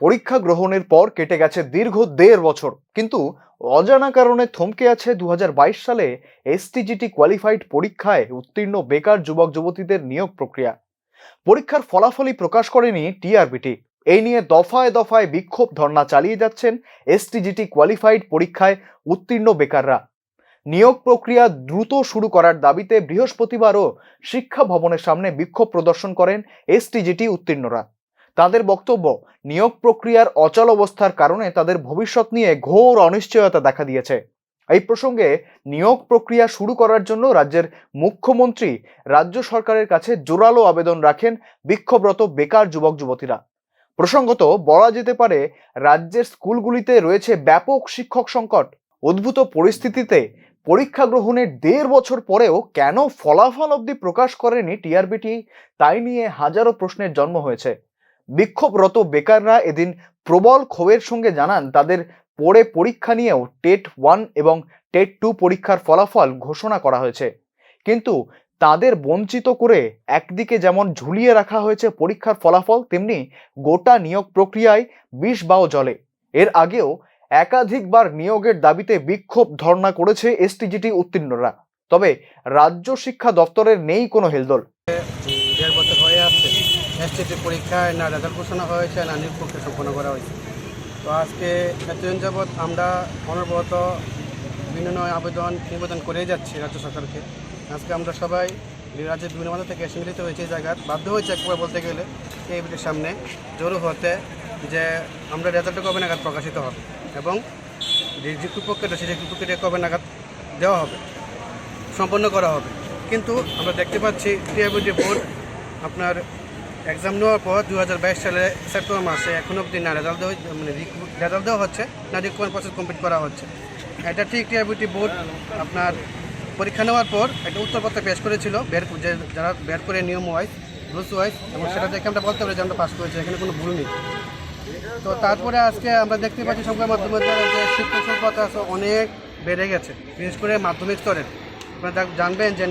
পরীক্ষা গ্রহণের পর কেটে গেছে দীর্ঘ ১.৫ বছর, কিন্তু অজানা কারণে থমকে আছে ২০২২ সালে এসটিজিটি কোয়ালিফাইড পরীক্ষায় উত্তীর্ণ বেকার যুবক যুবতীদের নিয়োগ প্রক্রিয়া। পরীক্ষার ফলাফলই প্রকাশ করেনি টিআরবিটি। এই নিয়ে দফায় দফায় বিক্ষোভ ধর্ণা চালিয়ে যাচ্ছেন এসটিজিটি কোয়ালিফাইড পরীক্ষায় উত্তীর্ণ বেকাররা। নিয়োগ প্রক্রিয়া দ্রুত শুরু করার দাবিতে বৃহস্পতিবারও শিক্ষা ভবনের সামনে বিক্ষোভ প্রদর্শন করেন এসটিজিটি উত্তীর্ণরা। তাদের বক্তব্য, নিয়োগ প্রক্রিয়ার অচলাবস্থার কারণে তাদের ভবিষ্যৎ নিয়ে ঘোর অনিশ্চয়তা দেখা দিয়েছে। এই প্রসঙ্গে নিয়োগ প্রক্রিয়া শুরু করার জন্য রাজ্যের মুখ্যমন্ত্রী রাজ্য সরকারের কাছে জোরালো আবেদন রাখেন বিক্ষোভরত বেকার যুবক যুবতীরা। প্রসঙ্গত বলা যেতে পারে, রাজ্যের স্কুলগুলিতে রয়েছে ব্যাপক শিক্ষক সংকট। উদ্ভূত পরিস্থিতিতে পরীক্ষা গ্রহণের ১.৫ বছর পরেও কেন ফলাফল অবধি প্রকাশ করেনি টিআরবিটি, তাই নিয়ে হাজারো প্রশ্নের জন্ম হয়েছে। বিক্ষোভরত বেকাররা এদিন প্রবল ক্ষোভের সঙ্গে জানান, তাদের পড়ে পরীক্ষা নিয়েও টেট 1 এবং টেট 2 পরীক্ষার ফলাফল ঘোষণা করা হয়েছে, কিন্তু তাদের বঞ্চিত করে একদিকে যেমন ঝুলিয়ে রাখা হয়েছে পরীক্ষার ফলাফল, তেমনি গোটা নিয়োগ প্রক্রিয়ায় বিষ বাও জলে। এর আগেও একাধিকবার নিয়োগের দাবিতে বিক্ষোভ ধর্ণা করেছে এসটিজিটি উত্তীর্ণরা, তবে রাজ্য শিক্ষা দপ্তরের নেই কোনো হেলদোল। ১.৫ বছর হয়ে আসছে এসটিজি পরীক্ষায় না রেজাল্ট ঘোষণা হয়েছে, না নিয়োগ প্রক্রিয়া সম্পন্ন করা হয়েছে। তো আজকে এতদিন যাবৎ আমরা অনবরত বিভিন্ন নিবেদন করেই যাচ্ছি রাজ্য সরকারকে। আজকে আমরা সবাই রাজ্যের বিভিন্ন মাত্রা থেকে এসে মিলিত হয়েছে এই জায়গায়, বাধ্য হয়েছে একবার বলতে গেলে টিআরবিটির সামনে জড়ো হতে, যে আমরা রেজাল্টটা কবে নাগাদ প্রকাশিত হবে এবং যে রিক্রুট প্রক্রিয়াটা সেই রিক্রুট প্রক্রিয়া কবে নাগাদ দেওয়া হবে, সম্পন্ন করা হবে। কিন্তু আমরা দেখতে পাচ্ছি টিআরবিটি বোর্ড আপনার এক্সাম নেওয়ার পর ২০২২ সালে সেপ্টেম্বর মাসে এখনও অবধি না রেজাল্ট দেওয়া হচ্ছে, না রিক্রুটমেন্ট প্রসেস কমপ্লিট করা হচ্ছে। এটা ঠিক টিআরবিটি বোর্ড আপনার পরীক্ষা নেওয়ার পর একটা উত্তরপত্র পেশ করেছিল যারা বের করে নিয়ম ওয়াইজ, রুলস ওয়াইজ, এবং সেটা দেখে আমরা বলতে পারি যে আমরা পাস করেছি, এখানে কোনো ভুল নেই। তো তারপরে আজকে আমরা দেখতে পাচ্ছি সংবাদ মাধ্যমের দ্বারা যে শিক্ষক সংকট অনেক বেড়ে গেছে, বিশেষ করে মাধ্যমিক স্তরের। আপনারা জানবেন যে